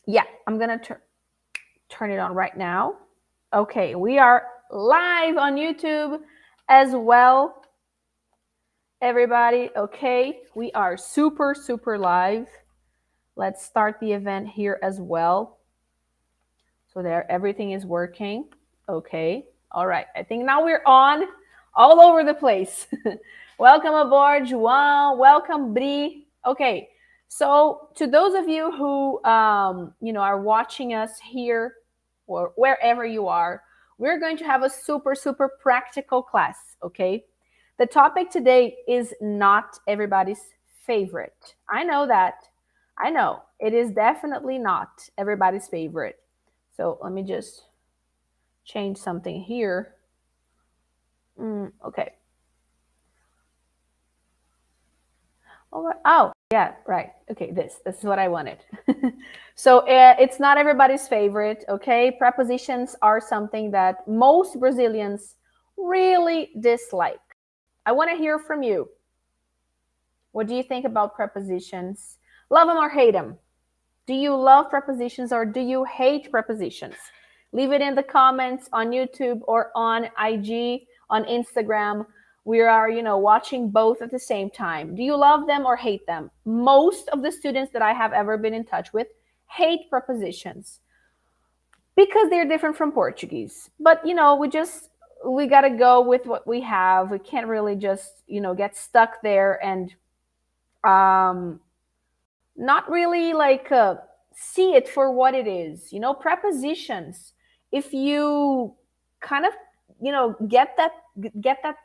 Yeah, I'm going to turn it on right now. Okay, we are live on YouTube as well, everybody. Okay, we are super, super live. Let's start the event here as well. So there, everything is working. Okay, all right. I think now we're on all over the place. Welcome aboard, João. Welcome, Bri. Okay, so to those of you who are watching us here or wherever you are, we're going to have a super, super practical class. Okay, the topic today is not everybody's favorite. I know that. I know it is definitely not everybody's favorite. So let me just change something here. Okay. Oh, yeah, right. Okay, this is what I wanted. So it's not everybody's favorite, okay? Prepositions are something that most Brazilians really dislike. I want to hear from you. What do you think about prepositions? Love them or hate them? Do you love prepositions or do you hate prepositions? Leave it in the comments on YouTube or on IG, on Instagram. We are, watching both at the same time. Do you love them or hate them? Most of the students that I have ever been in touch with hate prepositions because they're different from Portuguese. But, we got to go with what we have. We can't really just, get stuck there and um, not really like see it for what it is. Prepositions, if you kind of get that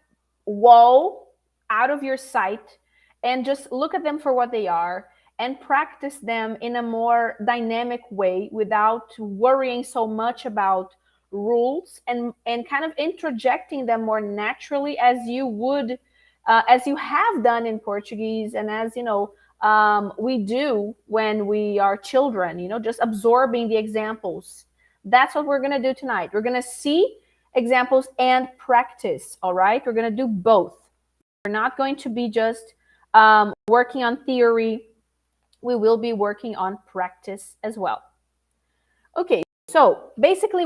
wall out of your sight and just look at them for what they are and practice them in a more dynamic way without worrying so much about rules and kind of interjecting them more naturally as you would as you have done in Portuguese and as we do when we are children, just absorbing the examples. That's what we're going to do tonight. We're going to see examples and practice, all right? We're going to do both. We're not going to be just working on theory. We will be working on practice as well. Okay, so basically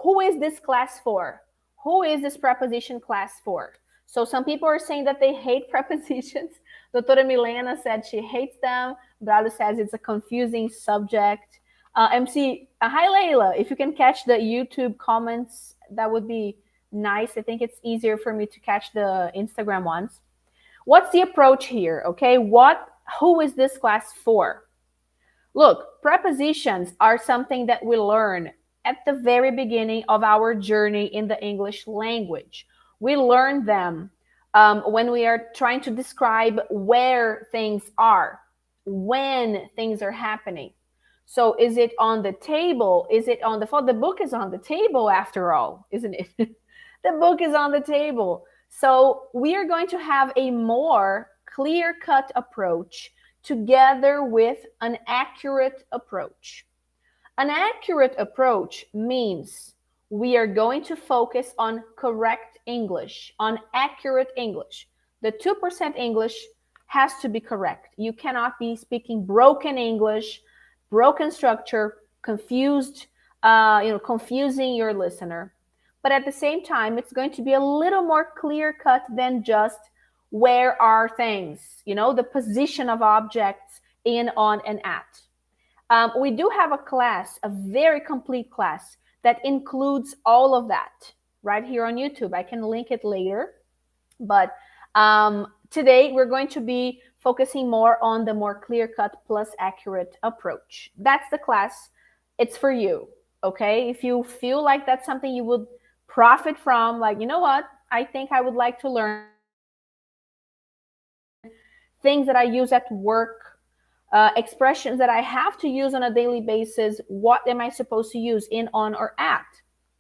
who is this class for? Who is this preposition class for? So some people are saying that they hate prepositions. Doutora Milena said she hates them. Brado says it's a confusing subject. MC, hi Leila. If you can catch the YouTube comments, that would be nice. I think it's easier for me to catch the Instagram ones. What's the approach here? Okay, who is this class for? Look, prepositions are something that we learn at the very beginning of our journey in the English language. We learn them when we are trying to describe where things are, when things are happening. So is it on the table? Is it on the phone? The book is on the table after all, isn't it? The book is on the table. So we are going to have a more clear-cut approach together with an accurate approach. An accurate approach means we are going to focus on correct English, on accurate English. The 2% English has to be correct. You cannot be speaking broken English, broken structure, confusing your listener. But at the same time, it's going to be a little more clear-cut than just where are things, the position of objects in, on, and at. We do have a class, a very complete class that includes all of that right here on YouTube. I can link it later. But today we're going to be focusing more on the more clear-cut plus accurate approach. That's the class. It's for you, okay? If you feel like that's something you would profit from, like, you know what? I think I would like to learn things that I use at work, expressions that I have to use on a daily basis. What am I supposed to use in, on, or at?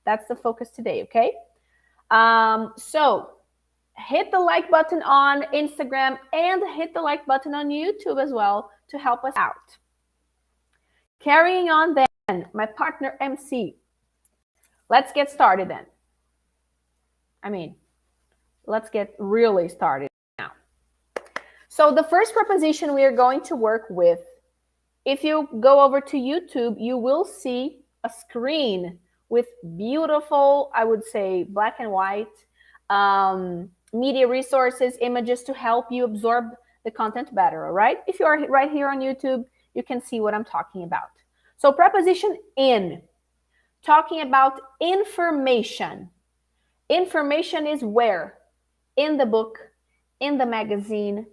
That's the focus today, okay? So hit the like button on Instagram and hit the like button on YouTube as well to help us out. Carrying on then, my partner MC. Let's get started then. Let's get really started now. So the first preposition we are going to work with If you go over to YouTube, you will see a screen with beautiful, I would say, black and white media resources, images to help you absorb the content better, all right? If you are right here on YouTube, you can see what I'm talking about. So preposition in, talking about information. Information is where? In the book, in the magazine,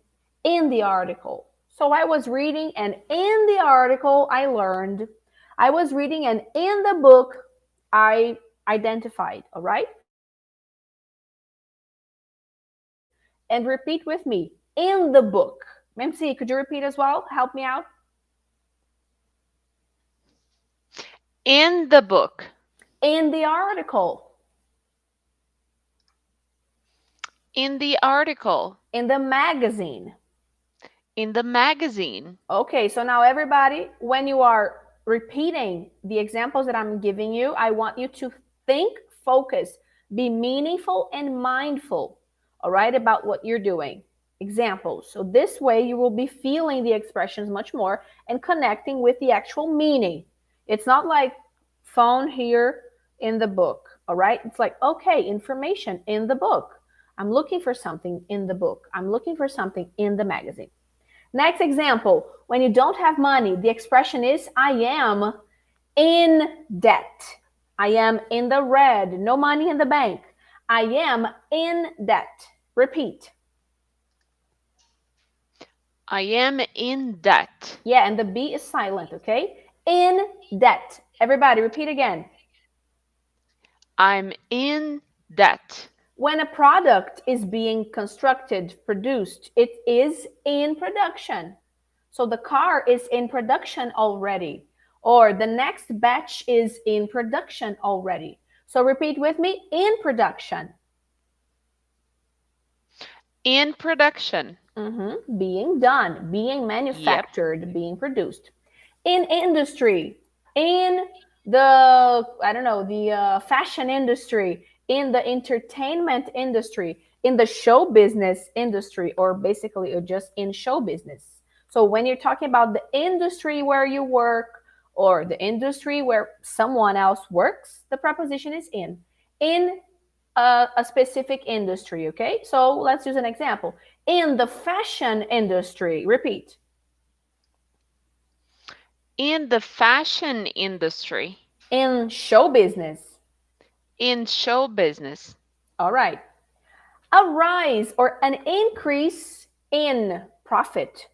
in the article. So I was reading, and in the article I learned. I was reading, and in the book I identified, all right? And repeat with me, in the book. MC, could you repeat as well? Help me out. In the book. In the article. In the article. In the magazine. In the magazine. Okay, so now everybody, when you are repeating the examples that I'm giving you, I want you to think, focus, be meaningful and mindful, all right, about what you're doing. Examples. So this way you will be feeling the expressions much more and connecting with the actual meaning. It's not like phone here in the book, all right? It's like, okay, information in the book. I'm looking for something in the book. I'm looking for something in the magazine. Next example, when you don't have money, the expression is I am in debt. I am in the red, no money in the bank. I am in debt. Repeat. I am in debt. Yeah, and the B is silent, okay? In debt. Everybody, repeat again. I'm in debt. When a product is being constructed, produced, it is in production. So the car is in production already, or the next batch is in production already. So repeat with me, in production. In production. Being done, being manufactured, yep. Being produced. In industry, in the, I don't know, the fashion industry, in the entertainment industry, in the show business industry, or basically just in show business. So when you're talking about the industry where you work or the industry where someone else works, the preposition is in. In a specific industry, okay? So let's use an example. In the fashion industry, repeat. In the fashion industry. In show business. In show business. All right. A rise or an increase in profit.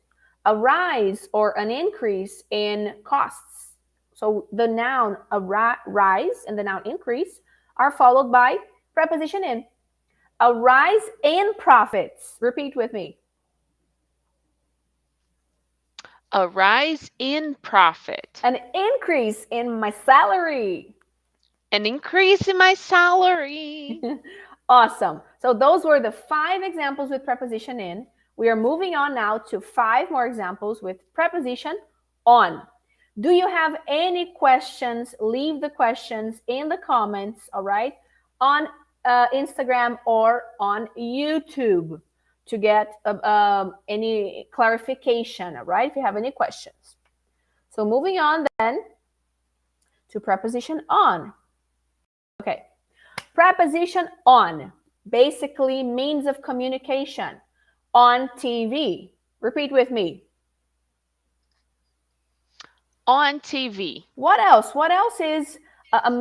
A rise or an increase in costs. So the noun rise and the noun increase are followed by preposition in. A rise in profits. Repeat with me. A rise in profit. An increase in my salary. An increase in my salary. Awesome. So those were the 5 examples with preposition in. We are moving on now to 5 more examples with preposition on. Do you have any questions? Leave the questions in the comments, all right, on Instagram or on YouTube to get any clarification, all right, if you have any questions. So moving on then to preposition on. Okay, preposition on, basically means of communication. On TV. Repeat with me. On TV. What else? What else is a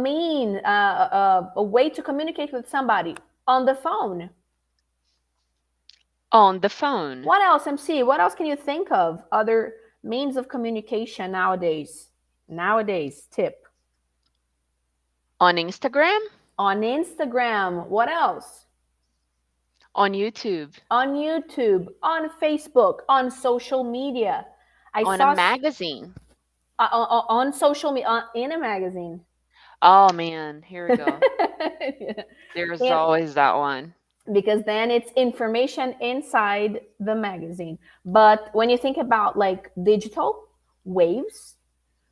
way to communicate with somebody? On the phone. On the phone. What else, MC? What else can you think of? Other means of communication nowadays. Nowadays, tip. On Instagram. On Instagram. What else? On YouTube. On YouTube. On Facebook. On social media. On a magazine. On social media. In a magazine. Oh, man. Here we go. Yeah. There's always that one. Because then it's information inside the magazine. But when you think about like digital, waves,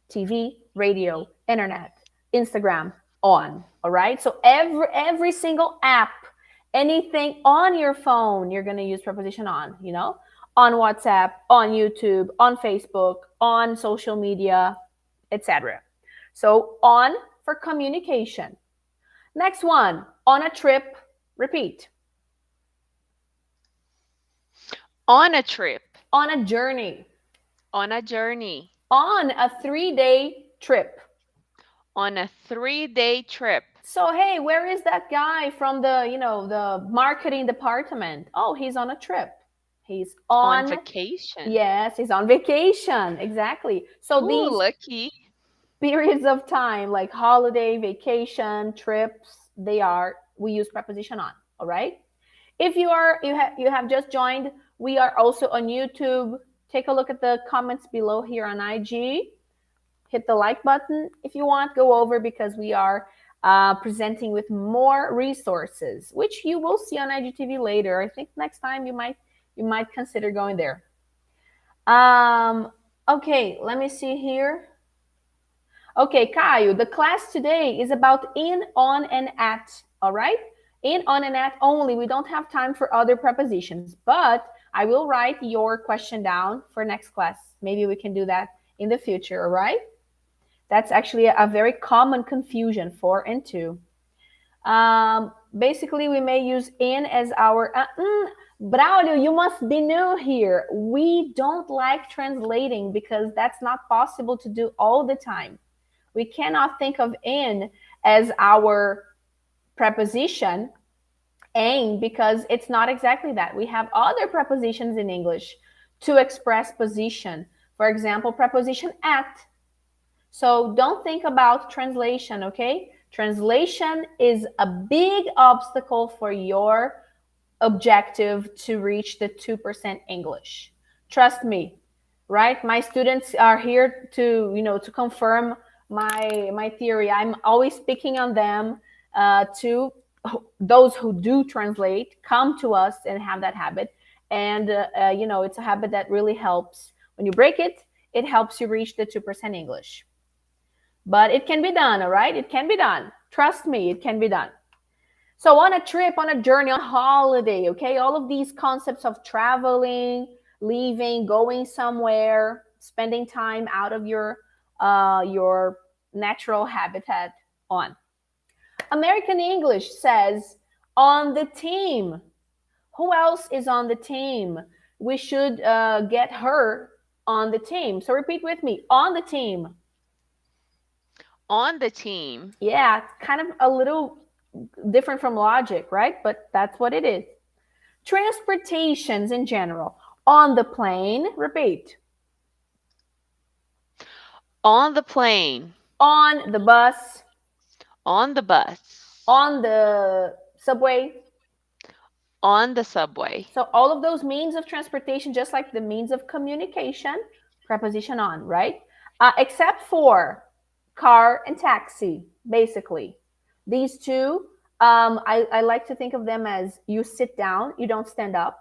TV, radio, internet, Instagram, on, all right? So every single app, anything on your phone, you're going to use preposition on, you know? on WhatsApp, on YouTube, on Facebook, on social media, etc. So on for communication. Next one, on a trip, repeat. On a trip. On a journey. On a journey. On a 3-day trip. On a 3-day trip. So hey, where is that guy from the marketing department? Oh, he's on a trip. He's On on vacation. Yes, he's on vacation. Exactly. So Ooh, these lucky. periods of time like holiday, vacation, trips, we use preposition on, all right? If you have just joined, we are also on YouTube. Take a look at the comments below here on IG. Hit the like button if you want. Go over because we are presenting with more resources, which you will see on IGTV later. I think next time you might consider going there. Okay, let me see here. Okay, Caio, the class today is about in, on, and at, all right? In, on, and at only. We don't have time for other prepositions, but I will write your question down for next class. Maybe we can do that in the future, all right? That's actually a very common confusion, 4 and 2. Basically, we may use in as our... Braulio, you must be new here. We don't like translating because that's not possible to do all the time. We cannot think of in as our preposition, aim, because it's not exactly that. We have other prepositions in English to express position. For example, preposition at. So don't think about translation, okay? Translation is a big obstacle for your objective to reach the 2% English. Trust me, right? My students are here to confirm my theory. I'm always picking on them to those who do translate, come to us and have that habit. And, it's a habit that really helps. When you break it, it helps you reach the 2% English. But it can be done, all right? It can be done. Trust me, it can be done. So on a trip, on a journey, on a holiday, okay? All of these concepts of traveling, leaving, going somewhere, spending time out of your natural habitat on. American English says on the team. Who else is on the team? We should get her on the team. So repeat with me, on the team. On the team. Yeah, kind of a little different from logic, right? But that's what it is. Transportations in general. On the plane, repeat. On the plane. On the bus. On the bus. On the subway. On the subway. So all of those means of transportation, just like the means of communication, preposition on, right? Except for car and taxi, basically. These two, I like to think of them as you sit down, you don't stand up.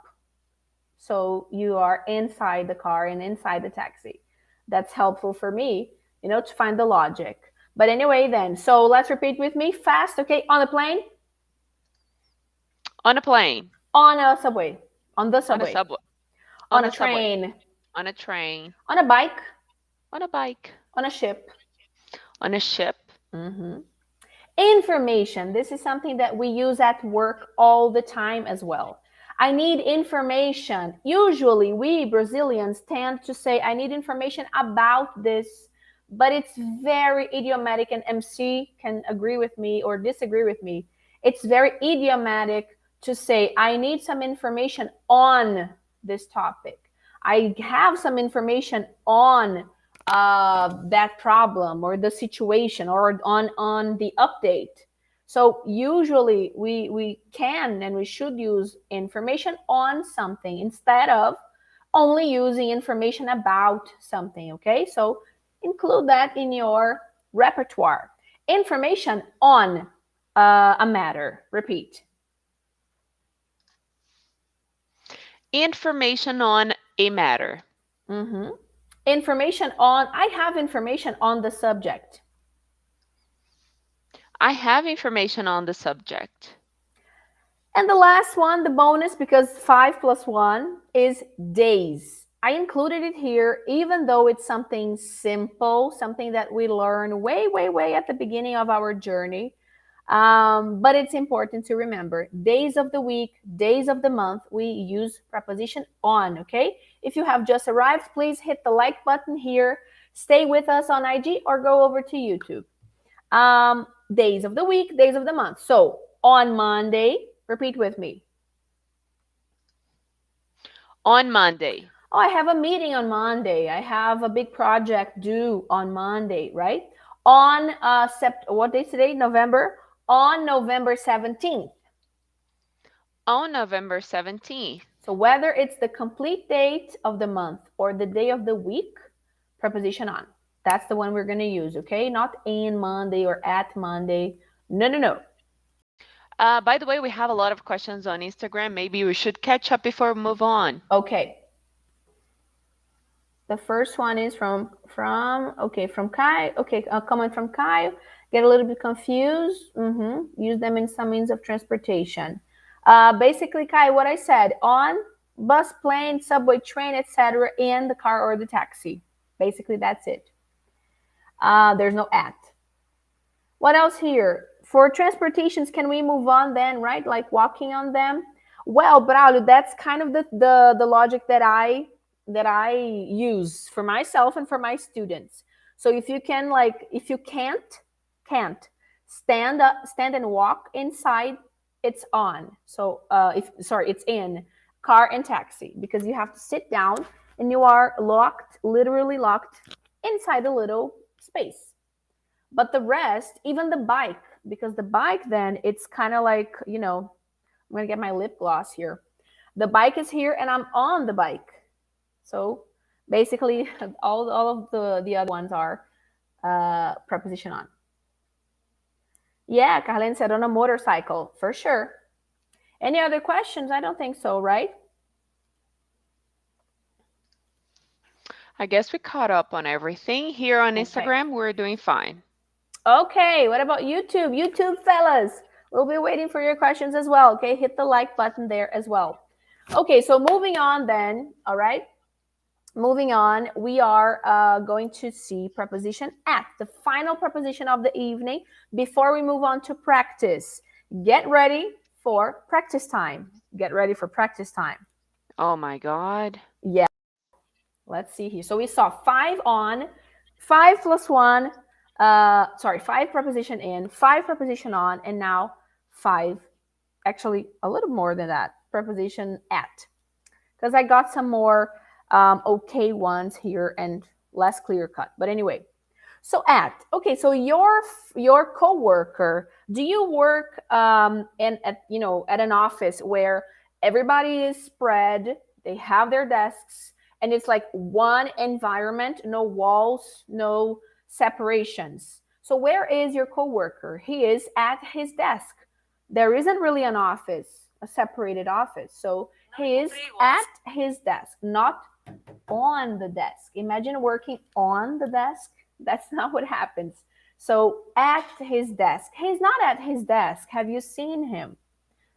So you are inside the car and inside the taxi. That's helpful for me, to find the logic. But anyway, then, so let's repeat with me fast, okay? On a plane. On a plane. On a subway. On the subway. On a subway. On a train. On a train. On a bike. On a bike. On a ship. On a ship. Mm-hmm. Information. This is something that we use at work all the time as well. I need information. Usually we Brazilians tend to say, I need information about this, but it's very idiomatic, and MC can agree with me or disagree with me. It's very idiomatic to say, I need some information on this topic. I have some information on that problem or the situation or on the update. So usually we can and we should use information on something instead of only using information about something, okay? So include that in your repertoire. Information on a matter. Repeat. Information on a matter. Mm-hmm. Information on, I have information on the subject. I have information on the subject. And the last one, the bonus, because 5 plus 1 is days. I included it here, even though it's something simple, something that we learn way, way, way at the beginning of our journey. But it's important to remember days of the week, days of the month, we use preposition on, okay? If you have just arrived, please hit the like button here. Stay with us on IG or go over to YouTube. Days of the week, days of the month. So on Monday, repeat with me. On Monday. Oh, I have a meeting on Monday. I have a big project due on Monday, right? On what day today? November. On November 17th. On November 17th. So whether it's the complete date of the month or the day of the week, preposition on. That's the one we're going to use, okay? Not in Monday or at Monday. No, no, no. By the way, we have a lot of questions on Instagram. Maybe we should catch up before we move on. Okay. The first one is from Kai. Okay, a comment from Kai. Get a little bit confused. Use them in some means of transportation. Basically, Kai, what I said, on bus, plane, subway, train, etc., in the car or the taxi. Basically, that's it. There's no at. What else here? For transportations, can we move on then, right? Like walking on them? Well, Braulio, that's kind of the logic that I use for myself and for my students. So if you can, if you can't stand up, stand and walk inside, it's on. So it's in car and taxi, because you have to sit down and you are locked, literally locked inside a little space. But the rest, even the bike, because the bike then it's kind of like, I'm gonna get my lip gloss here. The bike is here and I'm on the bike. So basically all of the other ones are preposition on. Yeah, Carlene said on a motorcycle, for sure. Any other questions? I don't think so, right? I guess we caught up on everything. Here on Instagram, we're doing fine. Okay, what about YouTube? YouTube fellas, we'll be waiting for your questions as well, okay? Hit the like button there as well. Okay, so moving on then, all right? Moving on, we are going to see preposition at, the final preposition of the evening. Before we move on to practice, get ready for practice time. Get ready for practice time. Oh my God. Yeah. Let's see here. So we saw 5 on, 5 plus 1, 5 preposition in, 5 preposition on, and now 5, actually a little more than that, preposition at. Because I got some more okay ones here and less clear cut. But anyway, so at, okay, so your coworker, do you work at an office where everybody is spread, they have their desks, and it's like one environment, no walls, no separations? So where is your coworker? He is at his desk. There isn't really an office, a separated office. So he is at his desk, not on the desk. Imagine working on the desk. That's not what happens. So at his desk. He's not at his desk. Have you seen him?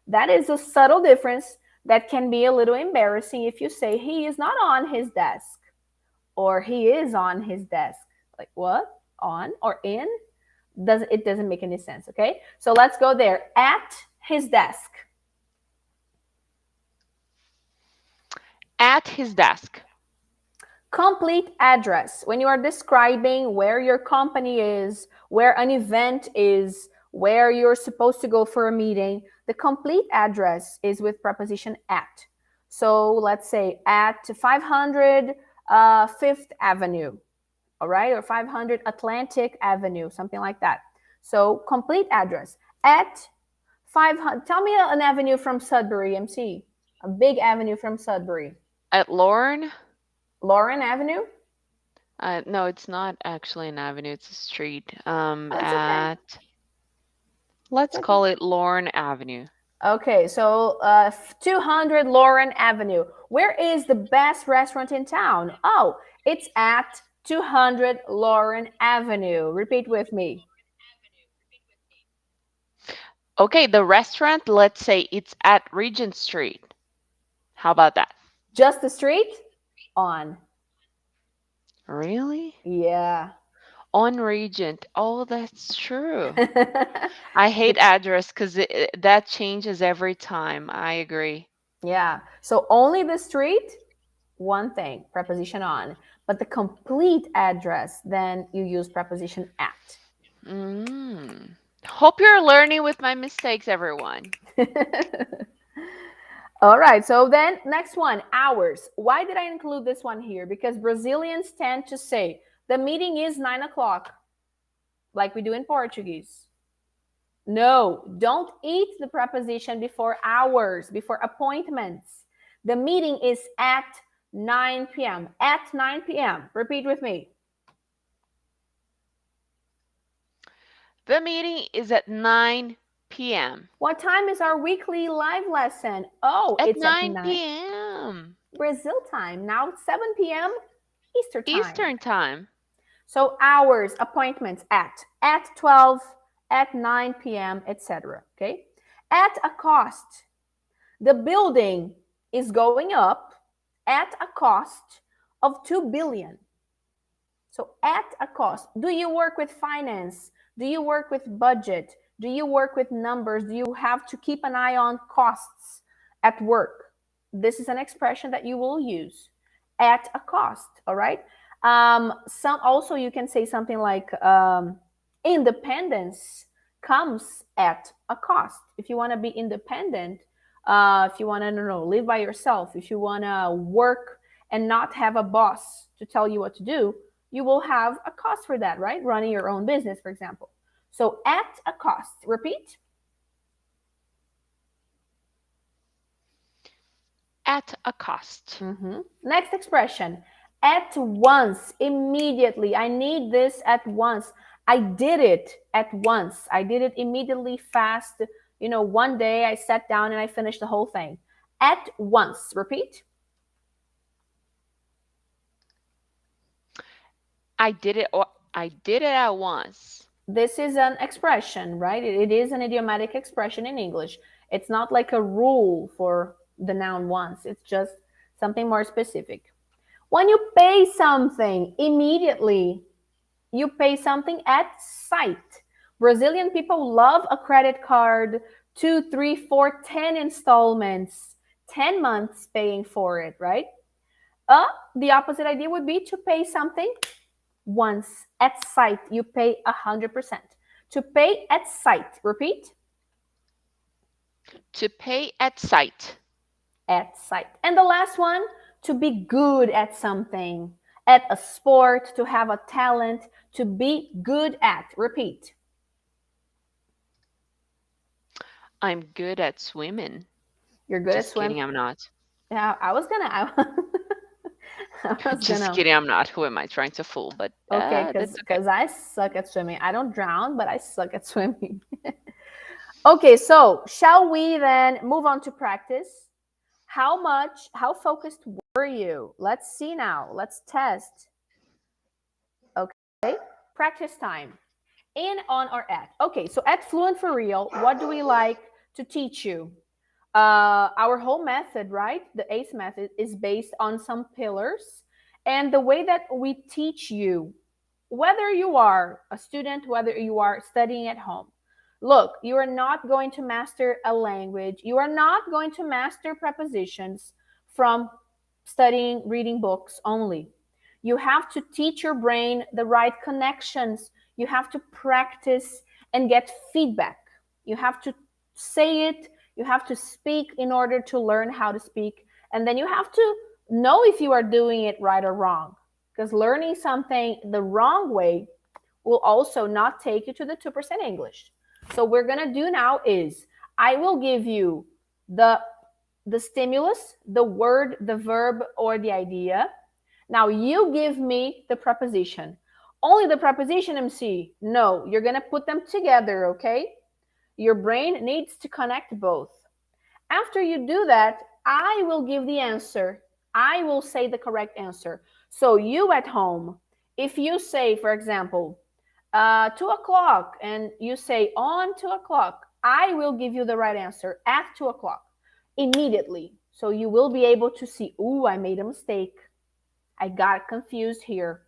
That is a subtle difference that can be a little embarrassing if you say he is not on his desk or he is on his desk. Like what? On or in? It doesn't make any sense, okay? So let's go there. At his desk. At his desk. Complete address. When you are describing where your company is, where an event is, where you're supposed to go for a meeting, the complete address is with preposition at. So let's say at 500 Fifth Avenue, all right? Or 500 Atlantic Avenue, something like that. So complete address. At 500, tell me an avenue from Sudbury, MC. A big avenue from Sudbury. At Lauren? Lauren Avenue? No, it's not actually an avenue. It's a street. Okay. Let's call it Lauren Avenue. Okay, so 200 Lauren Avenue. Where is the best restaurant in town? Oh, it's at 200 Lauren Avenue. Repeat with me. Okay, the restaurant, let's say it's at Regent Street. How about that? Just the street? On. Really? Yeah. On Regent. Oh, that's true. I hate address because that changes every time. I agree. Yeah. So only the street, one thing, preposition on. But the complete address, then you use preposition at. Mm. Hope you're learning with my mistakes, everyone. All right. So then next one, hours. Why did I include this one here? Because Brazilians tend to say the meeting is 9 o'clock, like we do in Portuguese. No, don't eat the preposition before hours, before appointments. The meeting is at 9 p.m. At 9 p.m. Repeat with me. The meeting is at 9 p.m. What time is our weekly live lesson? Oh, At it's at 9 9 p.m. Brazil time. Now it's 7 p.m. Eastern time. Eastern time. So hours, appointments at 12, at 9 p.m., etc. Okay? At a cost. The building is going up at a cost of 2 billion. So at a cost. Do you work with finance? Do you work with budget? Do you work with numbers? Do you have to keep an eye on costs at work? This is an expression that you will use at a cost, all right? Some also you can say something like independence comes at a cost. If you want to be independent, if you want to, I don't know, live by yourself, if you want to work and not have a boss to tell you what to do, you will have a cost for that, right? Running your own business, for example. So at a cost. Repeat. At a cost. Next expression. At once, immediately. I need this at once. I did it at once. I did it immediately, fast. You know, one day I sat down and I finished the whole thing. At once. Repeat. I did it at once. This is an expression, right? It is an idiomatic expression in English. It's not like a rule for the noun once. It's just something more specific. When you pay something immediately, you pay something at sight. Brazilian people love a credit card, 2, 3, 4, 10 installments, 10 months paying for it, right? The opposite idea would be to pay something once at sight. You pay 100%. To pay at sight. Repeat. To pay at sight. At sight. And the last one, to be good at something, at a sport, to have a talent, to be good at. Repeat. I'm good at swimming. You're good Just at swimming. kidding, I'm not. Yeah, I was Just kidding, I'm not. Who am I trying to fool? But okay, that's because I suck at swimming. I don't drown, but I suck at swimming. Okay, so shall we then move on to practice? How focused were you? Let's see now. Let's test. Okay, practice time. In, on, or at. Okay, so at Fluent for Real, what do we like to teach you? Our whole method, right? The ACE method is based on some pillars. And the way that we teach you, whether you are a student, whether you are studying at home, look, you are not going to master a language. You are not going to master prepositions from studying, reading books only. You have to teach your brain the right connections. You have to practice and get feedback. You have to say it. You have to speak in order to learn how to speak. And then you have to know if you are doing it right or wrong. Because learning something the wrong way will also not take you to the 2% English. So what we're going to do now is I will give you the stimulus, the word, the verb, or the idea. Now you give me the preposition. Only the preposition, MC? No, you're going to put them together, okay? Your brain needs to connect both. After you do that, I will give the answer. I will say the correct answer. So you at home, if you say, for example, 2 o'clock, and you say on 2 o'clock, I will give you the right answer at 2 o'clock immediately. So you will be able to see, ooh, I made a mistake. I got confused here.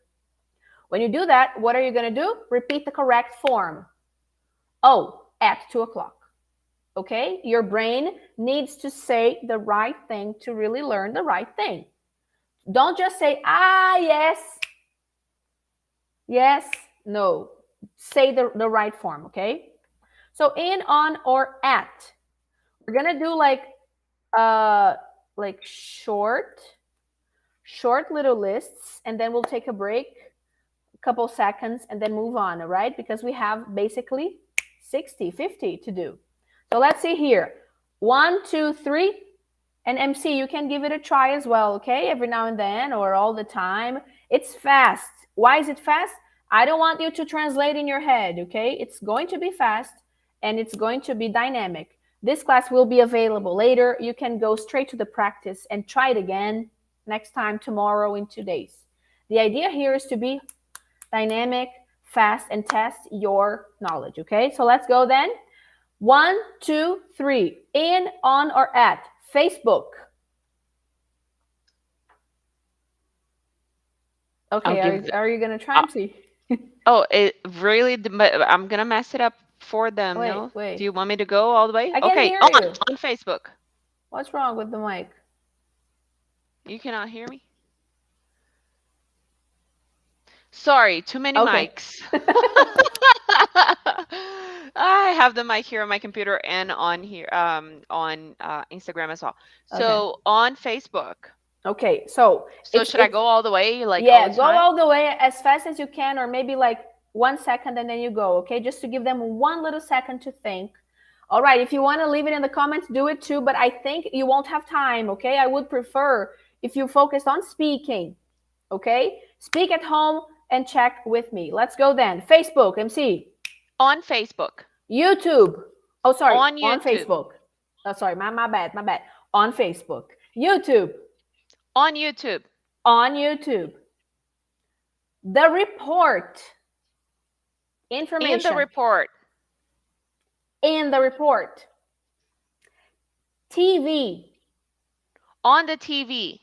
When you do that, what are you going to do? Repeat the correct form. Oh, at 2 o'clock. Okay? Your brain needs to say the right thing to really learn the right thing. Don't just say, yes, yes, no. Say the right form, okay? So in, on, or at. We're going to do like short little lists, and then we'll take a break, a couple seconds, and then move on, all right? Because we have basically 60, 50 to do. So let's see here. 1, 2, 3. And MC, you can give it a try as well, okay? Every now and then or all the time. It's fast. Why is it fast? I don't want you to translate in your head, okay? It's going to be fast and it's going to be dynamic. This class will be available later. You can go straight to the practice and try it again next time, tomorrow, in 2 days. The idea here is to be dynamic, fast, and test your knowledge, okay? So let's go then. 1, 2, 3. In, on, or at. Facebook. Okay, are you gonna try and see? Oh, it really, I'm gonna mess it up for them, no? Wait. Do you want me to go all the way? I can hear you. On Facebook. What's wrong with the mic? You cannot hear me? Sorry, too many mics. I have the mic here on my computer and on here on Instagram as well. So on Facebook. Okay, so should I go all the way? Go all the way as fast as you can, or maybe like 1 second and then you go, okay? Just to give them 1 little second to think. All right, if you want to leave it in the comments, do it too, but I think you won't have time, okay? I would prefer if you focus on speaking, okay? Speak at home and check with me. Let's go then. Facebook, MC. On Facebook. YouTube. Oh, sorry. On YouTube. On Facebook. Oh, sorry. My bad. On Facebook. YouTube. On YouTube. On YouTube. The report. Information. In the report. In the report. TV. On the TV.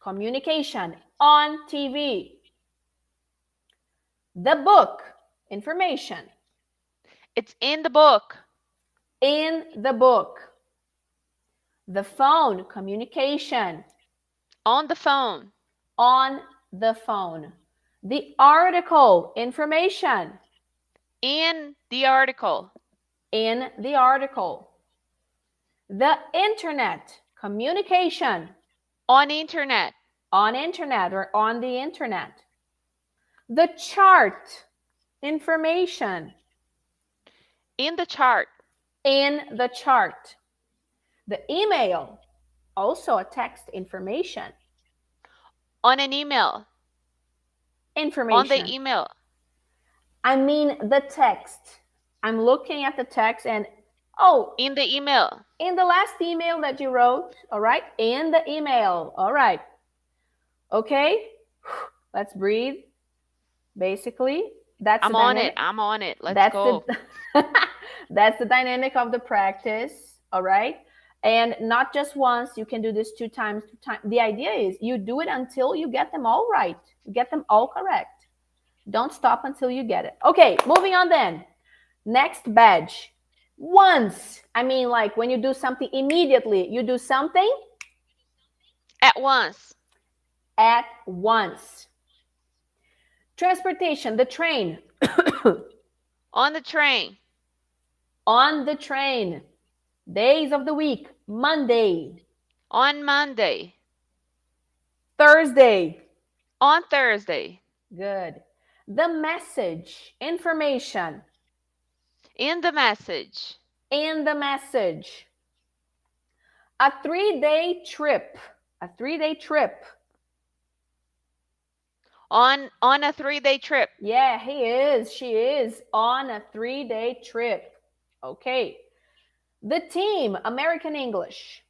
Communication. On TV. The book. Information. It's in the book. In the book. The phone. Communication. On the phone. On the phone. The article. Information. In the article. In the article. The internet. Communication. On internet. On internet or on the internet. The chart. Information. In the chart. In the chart. The email. Also a text. Information. On an email. Information. On the email. I mean the text. I'm looking at the text and, in the email. In the last email that you wrote, all right? In the email, all right. Okay, let's breathe. Basically, that's I'm on it. Let's go. That's the dynamic of the practice, all right? And not just once, you can do this 2 times. The idea is you do it until you get them all right. You get them all correct. Don't stop until you get it. Okay, moving on then. Next badge. Once. I mean, like when you do something immediately, you do something? At once. At once. Transportation, the train. On the train. On the train. Days of the week. Monday. On Monday. Thursday. On Thursday. Good. The message. Information. In the message. In the message. A 3-day trip. A 3-day trip. On a 3-day trip. Yeah, he is. She is on a 3-day trip. Okay. The team. American English.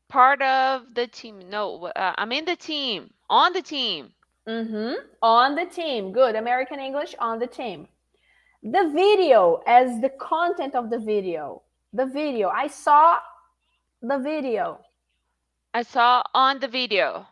Part of the team. No, I'm in the team. On the team. On the team. Good. American English, on the team. The video as the content of the video. The video. I saw the video. I saw on the video.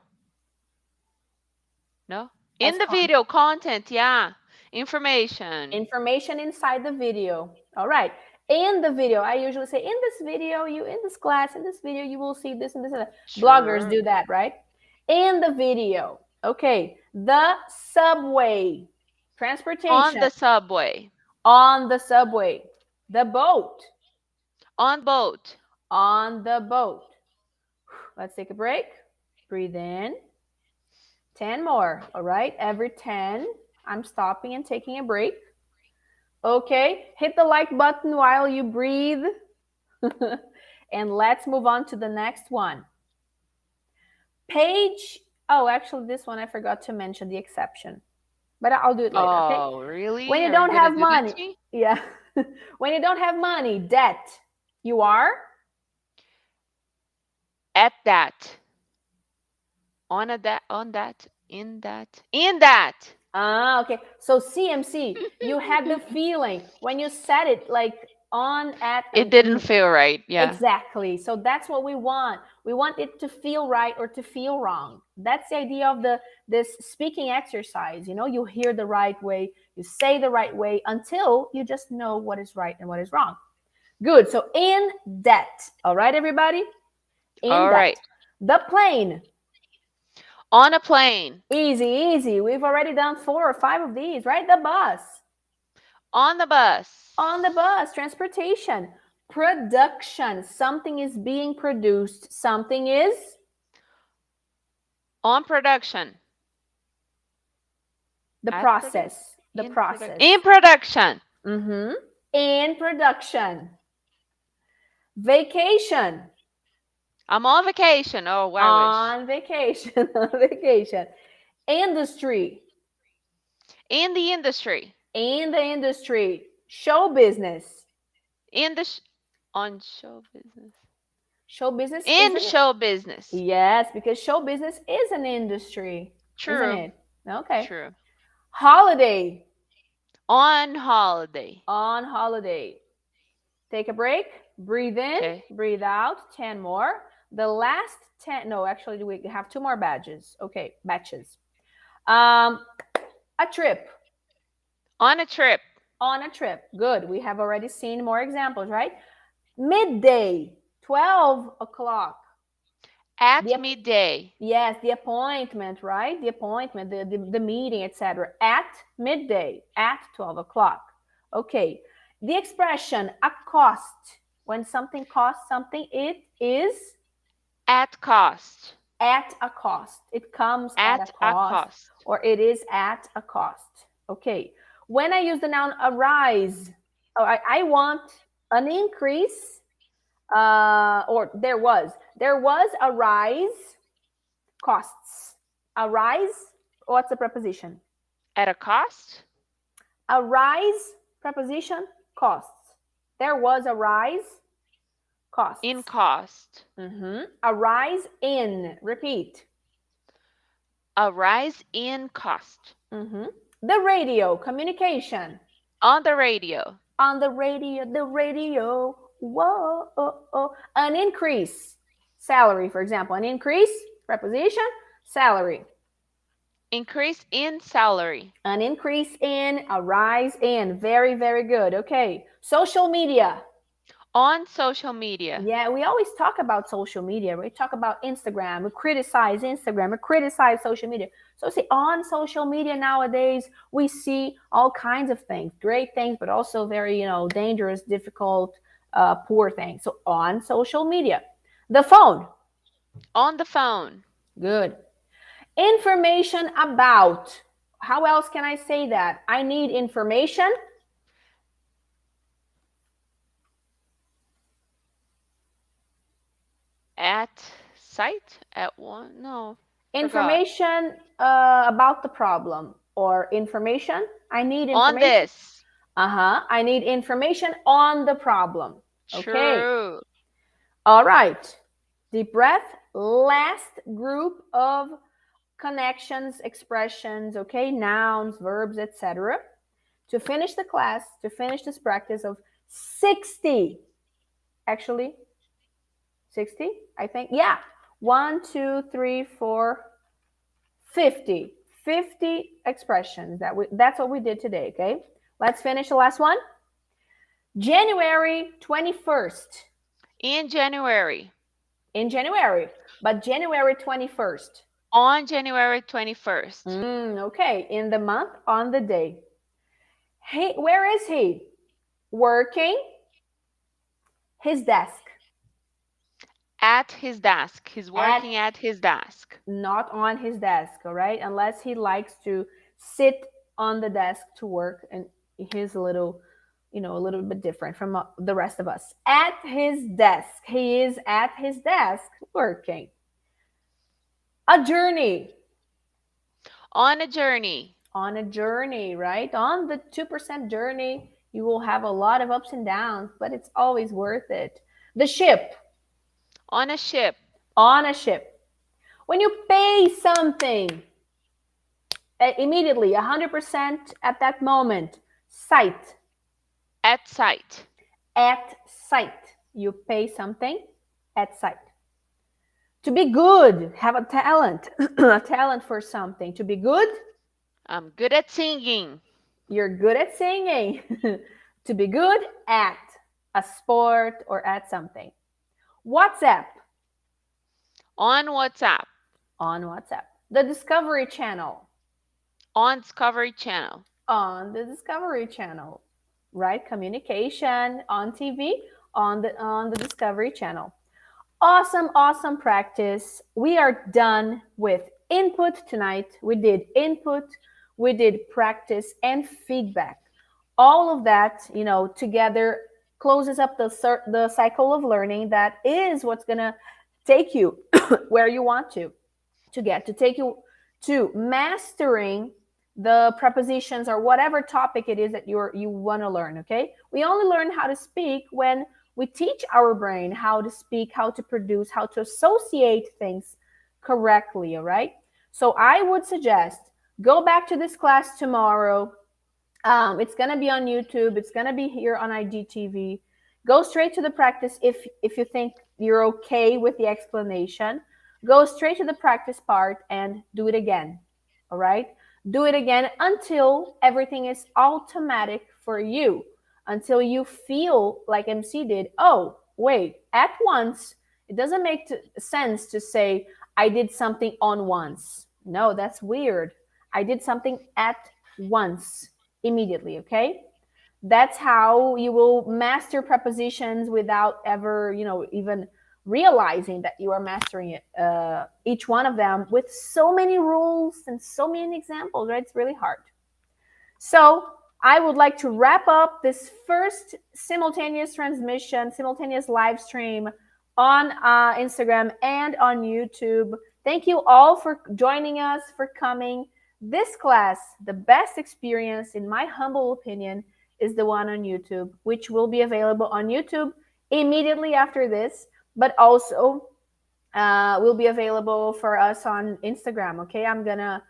No? As In the content. video, content, yeah. Information. Information inside the video. All right. In the video, I usually say, in this video, in this class, in this video, you will see this and this and that. Bloggers Sure. do that, right? In the video. Okay. The subway. On Transportation. the subway. On the subway. The boat. On boat. On the boat. Let's take a break. Breathe in. 10 more. All right. Every 10, I'm stopping and taking a break. Okay. Hit the like button while you breathe. And let's move on to the next one. Page. Oh, actually, this one I forgot to mention the exception, but I'll do it later. Okay. Oh, really? When you Are you don't gonna have do that money. to me? Yeah. When you don't have money, debt. You are At that. On a that. On that. In that. In that. okay. So CMC, you had the feeling when you said it like on at It didn't feel right. Yeah. exactly. So that's what we want. We want it to feel right or to feel wrong. That's the idea of this speaking exercise. You know, you hear the right way, you say the right way until you just know what is right and what is wrong. Good. So in debt. All right, everybody? In All debt. right. The plane. On a plane. Easy, easy. We've already done 4 or 5 of these, right? The bus. On the bus. On the bus. Transportation. Production. Something is being produced. Something is On production. the At process. The in process. in production. Mm-hmm. In production. Vacation. I'm on vacation. Oh, I On vacation. On vacation. Industry. wish. In the industry. In the industry. Show business. In the on show business. Show business In is show business. yes, because show business is an industry, True. isn't it? Okay. True. Holiday. On holiday. On holiday. Take a break. Breathe in. Okay. Breathe out. 10 more. The last 10. No, actually, we have 2 more badges. Okay, batches. A trip. On a trip. On a trip. Good. We have already seen more examples, right? Midday. 12 o'clock. At midday. Yes, the appointment, right? The appointment, the meeting, etc. At midday, at 12 o'clock. Okay. The expression a cost. When something costs something, it is At cost. at a cost. It comes at a cost. Or it is at a cost. Okay. When I use the noun arise, I want an increase, or there was a rise, costs. A rise, what's the preposition? At a cost? A rise, preposition, costs. There was a rise, costs. In cost. A rise in, repeat. A rise in cost. The radio, communication. On the radio. On the radio. Whoa, an increase. Salary, for example. An increase, preposition, salary. Increase in salary. An increase in, a rise in. Very, very good. Okay. Social media. On social media. Yeah, we always talk about social media. We talk about Instagram. We criticize Instagram. We criticize social media. So see, on social media nowadays, we see all kinds of things, great things, but also very, dangerous, difficult, poor things. So on social media. The phone. On the phone. Good. Information about. How else can I say that? I need information. At site? At one? No. Information about the problem, or information. I need information. On this. I need information on the problem. Okay. True. All right. Deep breath. Last group of connections, expressions, okay, nouns, verbs, etc. to finish the class, to finish this practice of 60, actually 60, I think. Yeah. 1, 2, 3, 4, 50. 50 expressions. That's what we did today, okay? Let's finish the last one. January 21st. In January. In January, but January 21st. On January 21st. Okay, in the month, on the day. Hey, where is he? Working his desk. At his desk. He's At, working at his desk. not on his desk, all right? Unless he likes to sit on the desk to work, and he's a little, a little bit different from the rest of us. At his desk. He is at his desk working. A journey. On a journey. On a journey, right? On the 2% journey, you will have a lot of ups and downs, but it's always worth it. The ship. On a ship. On a ship. When you pay something, immediately, 100% at that moment. Sight. At sight. At sight. You pay something at sight. To be good, have a talent, a talent for something. To be good, I'm good at singing. you're good at singing. To be good at a sport or at something. WhatsApp. On WhatsApp. On WhatsApp. The Discovery Channel. On Discovery Channel. On the Discovery Channel. Right? Communication on TV, on the Discovery Channel. Awesome, awesome practice. We are done with input tonight. We did input, we did practice and feedback. All of that, together closes up the cycle of learning that is what's going to take you where you want to get, to take you to mastering the prepositions or whatever topic it is that you want to learn, okay? We only learn how to speak when we teach our brain how to speak, how to produce, how to associate things correctly, all right? So I would suggest go back to this class tomorrow. It's going to be on YouTube. It's going to be here on IGTV. Go straight to the practice if you think you're okay with the explanation. Go straight to the practice part and do it again, all right? Do it again until everything is automatic for you, until you feel like MC did. Oh, wait, at once, it doesn't make sense to say, I did something on once. No, that's weird. I did something at once, immediately, okay? That's how you will master prepositions without ever, even realizing that you are mastering it. Each one of them with so many rules and so many examples, right? It's really hard. So I would like to wrap up this first simultaneous transmission, simultaneous live stream on Instagram and on YouTube. Thank you all for joining us, for coming. This class, the best experience, in my humble opinion, is the one on YouTube, which will be available on YouTube immediately after this, but also will be available for us on Instagram, okay? I'm going to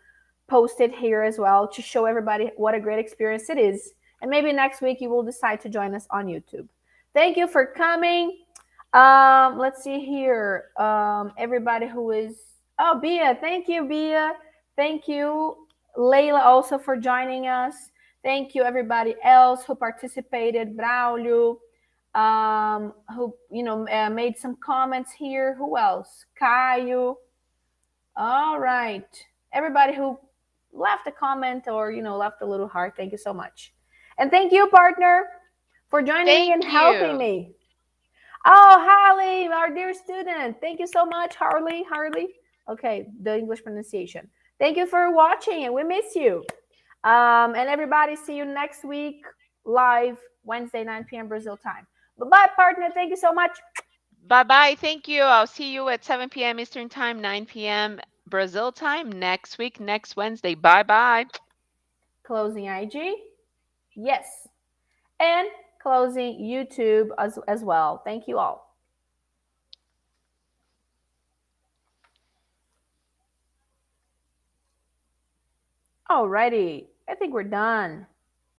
post it here as well to show everybody what a great experience it is. And maybe next week you will decide to join us on YouTube. Thank you for coming. Let's see here. Everybody who is... Oh, Bia. Thank you, Bia. Thank you, Leila, also for joining us. Thank you, everybody else who participated. Braulio, who made some comments here. Who else? Caio. All right. Everybody who left a comment or left a little heart, thank you so much. And thank you, partner, for joining me and helping me. Oh, Harley, our dear student. Thank you so much, Harley. Okay, the English pronunciation. Thank you for watching, and we miss you. And everybody, see you next week live, Wednesday, 9 p.m. Brazil time. Bye-bye, partner. Thank you so much. Bye-bye. Thank you. I'll see you at 7 p.m. Eastern time, 9 p.m. Brazil time next week, next Wednesday. Bye-bye. Closing IG. Yes. And closing YouTube as well. Thank you all. Alrighty. I think we're done.